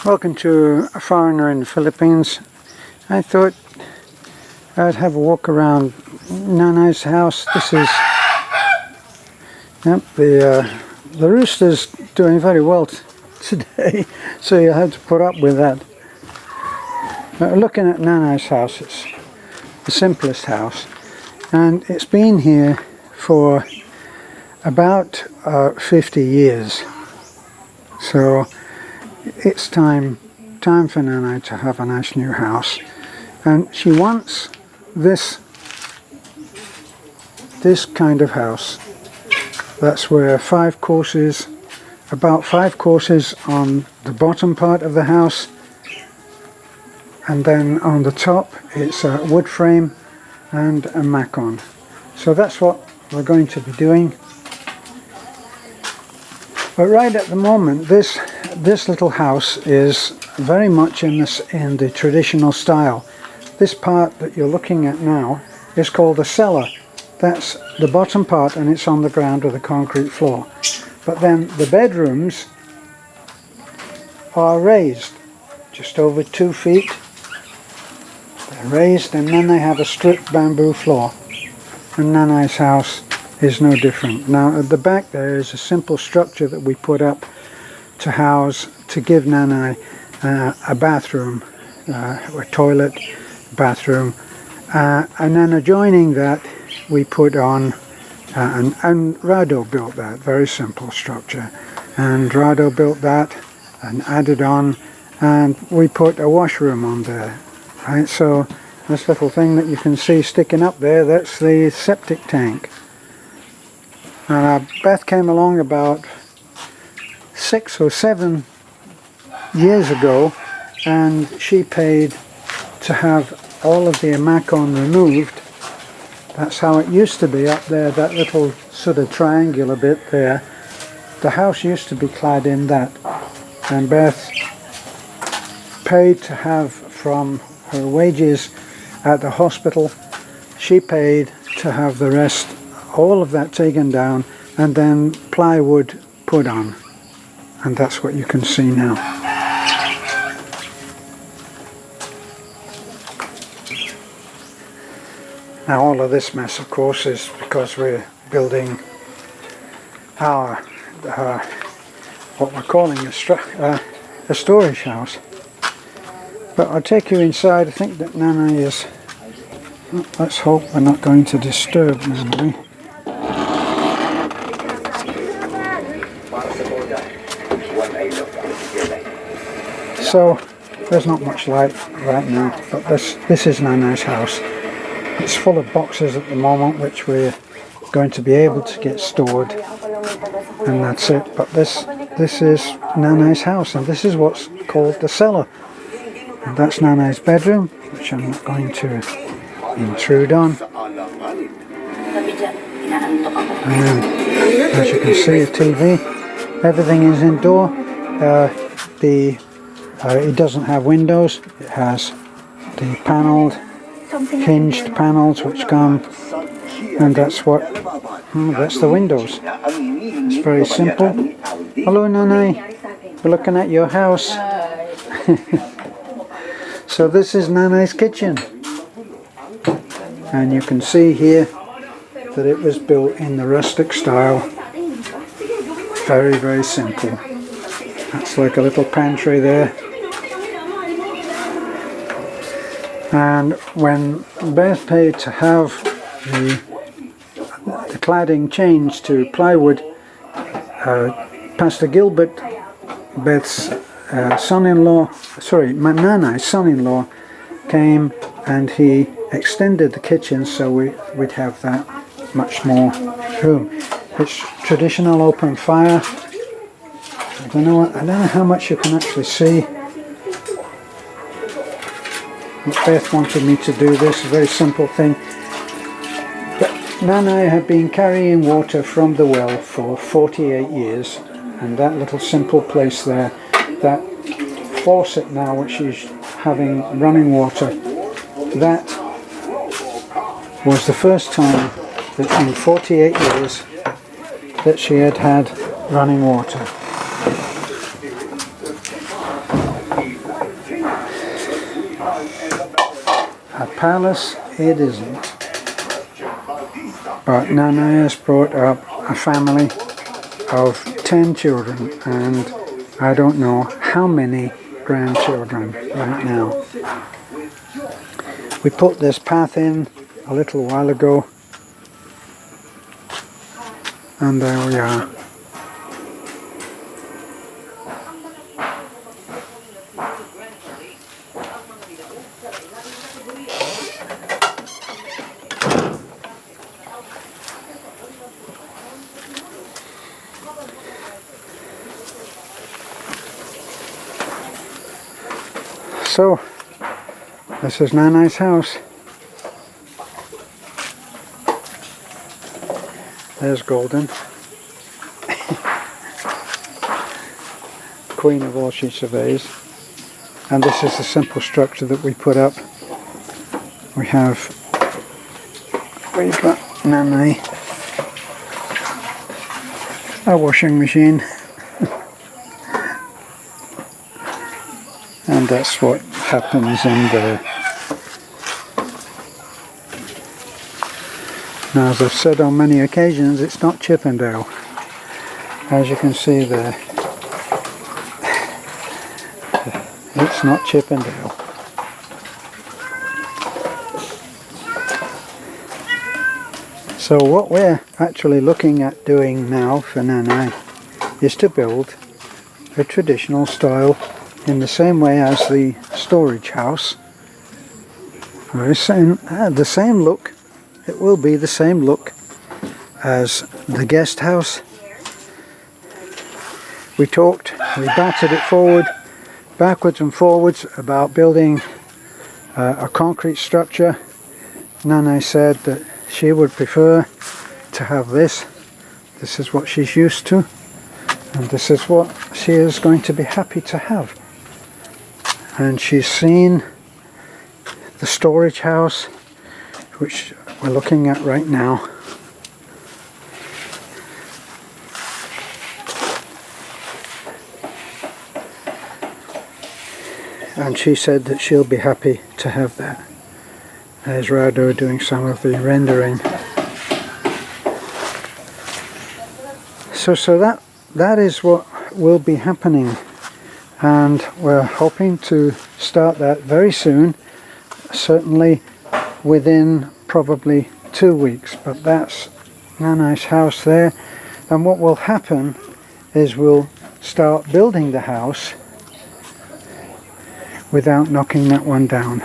Welcome to A Foreigner in the Philippines. I thought I'd have a walk around Nanay's house. This is the rooster's doing very well today, so you have to put up with that. Looking at Nanay's house, it's the simplest house, and it's been here for about 50 years. So it's time for Nanay to have a nice new house, and she wants this kind of house. That's where about five courses on the bottom part of the house, and then on the top it's a wood frame and a macon. So that's what we're going to be doing. But right at the moment, this little house is very much in the traditional style. This part that you're looking at now is called the cellar. That's the bottom part, and it's on the ground with a concrete floor. But then the bedrooms are raised, just over 2 feet. They're raised, and then they have a stripped bamboo floor. And Nanay's house is no different. Now at the back there is a simple structure that we put up to give Nanay a bathroom, a toilet, bathroom, and then adjoining that we put on, and Rado built that, very simple structure, and Rado built that and added on, and we put a washroom on there, right? So this little thing that you can see sticking up there, that's the septic tank. Beth came along about 6 or 7 years ago, and she paid to have all of the macon removed. That's how it used to be up there, that little sort of triangular bit there. The house used to be clad in that, and Beth paid to have, from her wages at the hospital, she paid to have the rest, all of that taken down, and then plywood put on, and that's what you can see now. Now all of this mess, of course, is because we're building our what we're calling a storage house. But I'll take you inside. I think that Nanay is, let's hope we're not going to disturb Nanay. So there's not much light right now, but this is Nanay's house. It's full of boxes at the moment, which we're going to be able to get stored, and that's it. But this is Nanay's house, and this is what's called the cellar. And that's Nanay's bedroom, which I'm not going to intrude on. And as you can see, a TV. Everything is indoor. It doesn't have windows. It has the panelled, hinged panels which come, and that's the windows. It's very simple. Hello, Nanay. We're looking at your house. So this is Nanay's kitchen, and you can see here that it was built in the rustic style. Very, very simple. That's like a little pantry there. And when Beth paid to have the cladding changed to plywood, Pastor Gilbert, Beth's Nanay's son-in-law, came and he extended the kitchen so we'd have that much more room. It's traditional open fire. I don't know how much you can actually see. Beth wanted me to do this, a very simple thing. But Nanay had been carrying water from the well for 48 years, and that little simple place there, that faucet now which she's having running water, that was the first time that in 48 years that she had running water. palace, it isn't. But Nanay has brought up a family of 10 children, and I don't know how many grandchildren right now. We put this path in a little while ago, and there we are. So, this is Nanay's house. There's Golden. Queen of all she surveys. And this is the simple structure that we put up. We've got Nanay, a washing machine. And that's what happens in there. Now, as I've said on many occasions, it's not Chippendale. As you can see there, it's not Chippendale. So what we're actually looking at doing now for Nanay is to build a traditional style in the same way as the storage house. The same look. It will be the same look as the guest house. We battered it backwards and forwards about building a concrete structure. Nanay said that she would prefer to have this. This is what she's used to, and this is what she is going to be happy to have. And she's seen the storage house, which we're looking at right now. And she said that she'll be happy to have that. There's Rado doing some of the rendering. So that is what will be happening. And we're hoping to start that very soon, certainly within probably 2 weeks. But that's Nanay's house there, and what will happen is we'll start building the house without knocking that one down,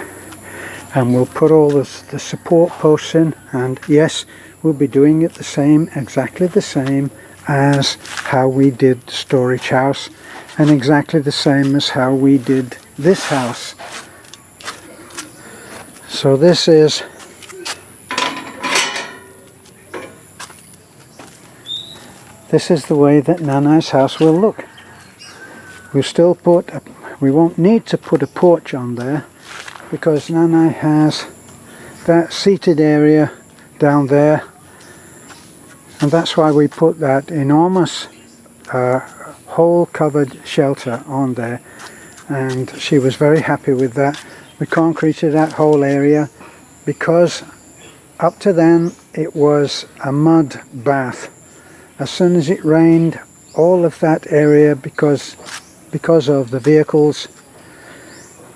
and we'll put all the support posts in, and yes, we'll be doing it exactly the same as how we did storage house, and exactly the same as how we did this house. So this is the way that Nanay's house will look. We won't need to put a porch on there, because Nanay has that seated area down there, and that's why we put that enormous hole covered shelter on there, and she was very happy with that. We concreted that whole area because up to then it was a mud bath. As soon as it rained, all of that area, because of the vehicles,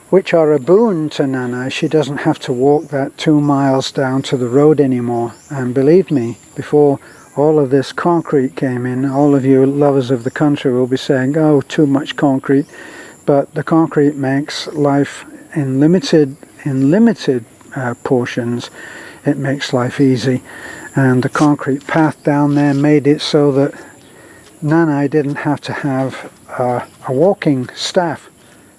which are a boon to Nanay, she doesn't have to walk that 2 miles down to the road anymore. And believe me, before all of this concrete came in, all of you lovers of the country will be saying, oh, too much concrete. But the concrete makes life in limited portions, it makes life easy. And the concrete path down there made it so that Nanay didn't have to have a walking staff,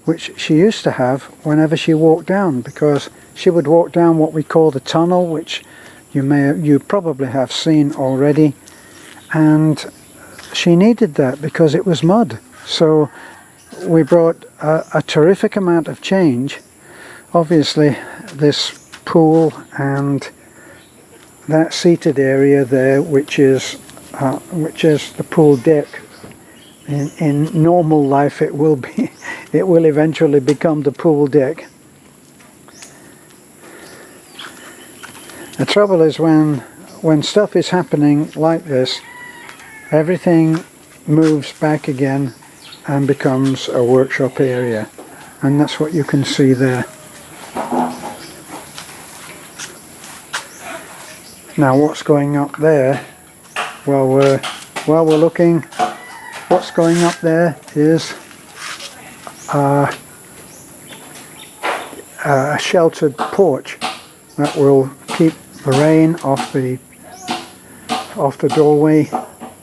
which she used to have whenever she walked down, because she would walk down what we call the tunnel, which you probably have seen already, and she needed that because it was mud. So we brought a terrific amount of change. Obviously this pool and that seated area there, which is the pool deck. In normal life it will eventually become the pool deck. The trouble is when stuff is happening like this, everything moves back again and becomes a workshop area, and that's what you can see there. Now what's going up there, while we're looking, what's going up there is a sheltered porch that will keep the rain off the doorway.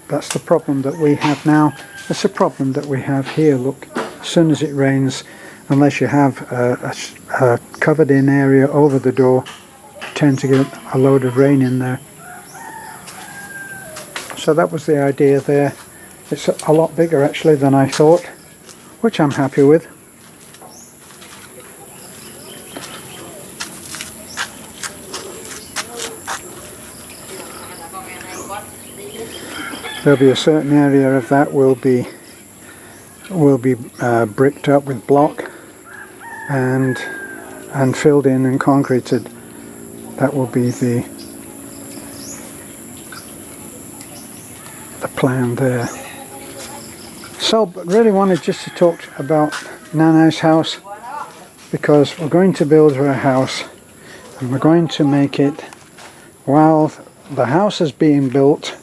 That's the problem that we have now. It's a problem that we have here. Look, as soon as it rains, unless you have a covered in area over the door, you tend to get a load of rain in there. So that was the idea there. It's a lot bigger actually than I thought, which I'm happy with. There'll be a certain area of that will be bricked up with block and filled in and concreted. That will be the plan there. So, but really wanted just to talk about Nanay's house, because we're going to build her a house, and we're going to make it, while the house is being built,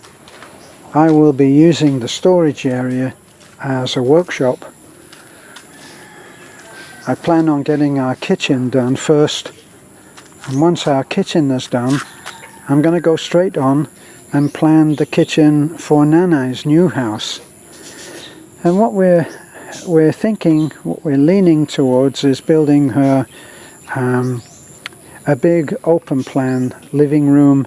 I will be using the storage area as a workshop. I plan on getting our kitchen done first, and once our kitchen is done, I'm going to go straight on and plan the kitchen for Nanay's new house. And what we're thinking, what we're leaning towards, is building her a big open plan living room,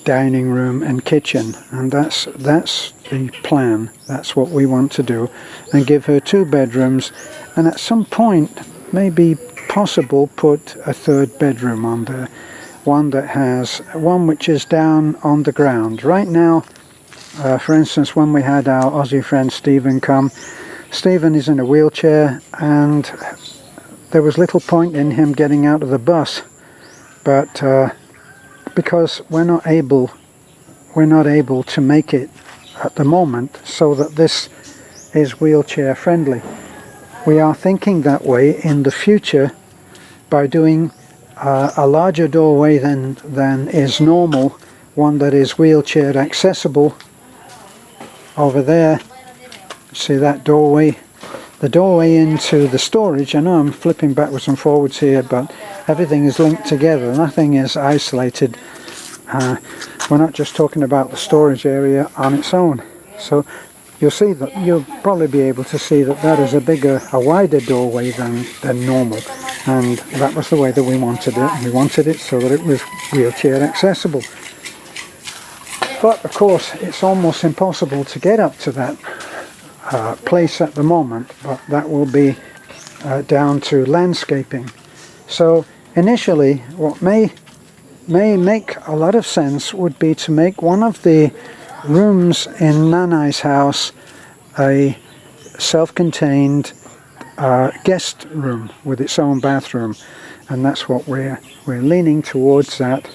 dining room and kitchen, and that's the plan. That's what we want to do, and give her 2 bedrooms, and at some point, maybe possible, put a 3rd bedroom on there, one which is down on the ground. Right now, for instance, when we had our Aussie friend Stephen come, Stephen is in a wheelchair, and there was little point in him getting out of the bus, but because we're not able to make it at the moment so that this is wheelchair friendly. We are thinking that way in the future by doing a larger doorway than is normal, one that is wheelchair accessible. Over there, see that doorway? The doorway into the storage, I know I'm flipping backwards and forwards here, but everything is linked together, nothing is isolated. We're not just talking about the storage area on its own. So you'll probably be able to see that is a wider doorway than normal, and that was the way that we wanted it. We wanted it so that it was wheelchair accessible. But of course, it's almost impossible to get up to that place at the moment, but that will be down to landscaping. So initially, what may make a lot of sense would be to make one of the rooms in Nanay's house a self-contained guest room with its own bathroom, and that's what we're leaning towards, that,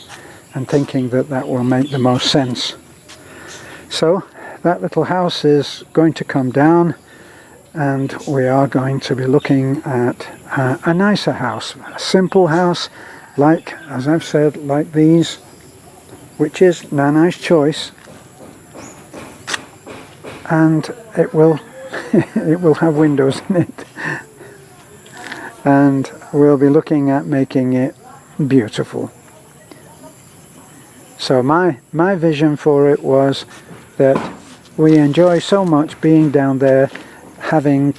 and thinking that will make the most sense. So that little house is going to come down, and we are going to be looking at a nicer house, a simple house, like, as I've said, like these, which is Nanay's choice, and it will it will have windows in it, and we'll be looking at making it beautiful. So my vision for it was that we enjoy so much being down there, having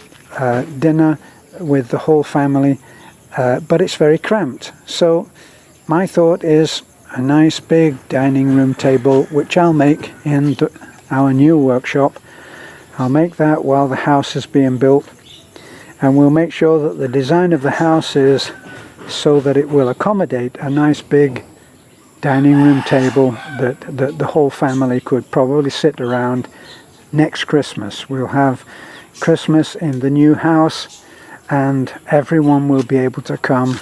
dinner with the whole family, but it's very cramped. So my thought is a nice big dining room table, which I'll make in our new workshop. I'll make that while the house is being built, and we'll make sure that the design of the house is so that it will accommodate a nice big dining room table that the whole family could probably sit around next Christmas. We'll have Christmas in the new house, and everyone will be able to come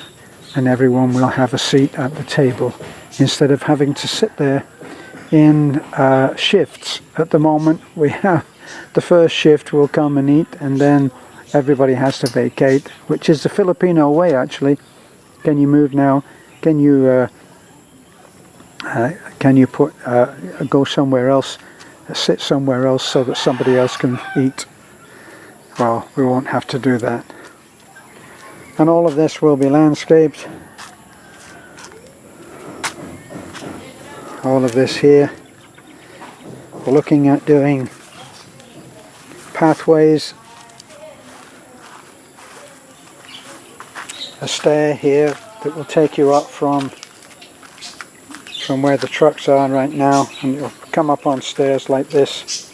and everyone will have a seat at the table instead of having to sit there in shifts. At the moment we have the first shift will come and eat, and then everybody has to vacate, which is the Filipino way actually. Can you move now? Can you go somewhere else, sit somewhere else so that somebody else can eat? Well, we won't have to do that. And all of this will be landscaped. All of this here. We're looking at doing pathways, a stair here that will take you up from where the trucks are right now, and you'll come up on stairs like this.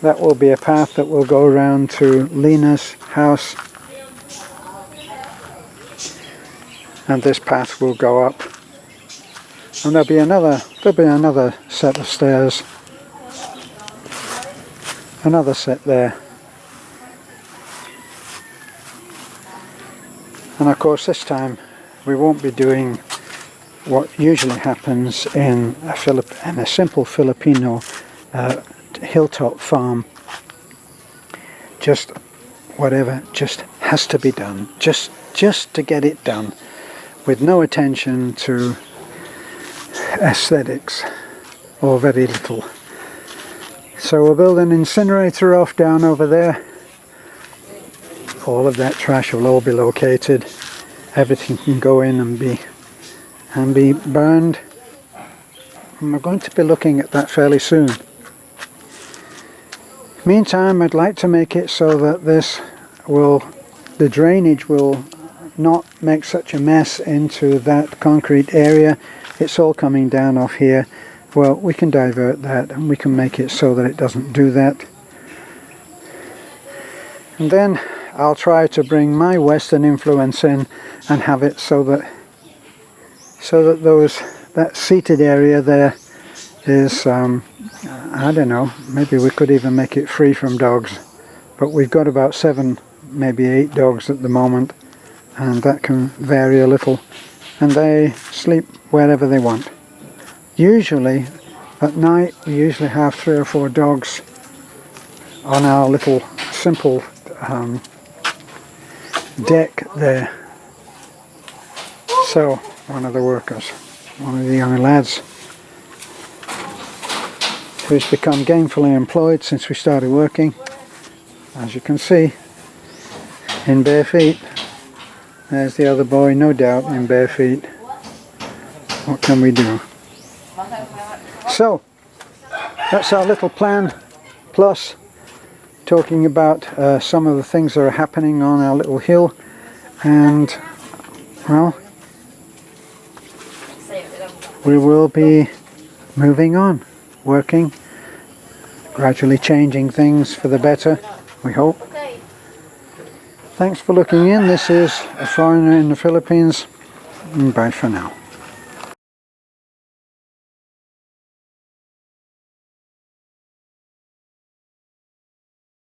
That will be a path that will go around to Lena's house, and this path will go up, and there'll be another set of stairs, another set there. And of course this time we won't be doing what usually happens in a simple Filipino hilltop farm. Just whatever just has to be done, just to get it done, with no attention to aesthetics, or very little. So we'll build an incinerator off down over there. All of that trash will all be located. Everything can go in and be burned. And we're going to be looking at that fairly soon. Meantime, I'd like to make it so that the drainage will not make such a mess into that concrete area. It's all coming down off here. Well, we can divert that, and we can make it so that it doesn't do that. And then I'll try to bring my Western influence in and have it so that that seated area there is, I don't know, maybe we could even make it free from dogs. But we've got about 7, maybe 8 dogs at the moment, and that can vary a little, and they sleep wherever they want. Usually at night we usually have 3 or 4 dogs on our little simple deck there. So one of the workers, one of the young lads who's become gainfully employed since we started working, as you can see, in bare feet. There's the other boy, no doubt in bare feet. What can we do? So that's our little plan, plus talking about some of the things that are happening on our little hill, and well, we will be moving on, working, gradually changing things for the better, we hope. Thanks for looking in. This is A Foreigner in the Philippines. Bye for now.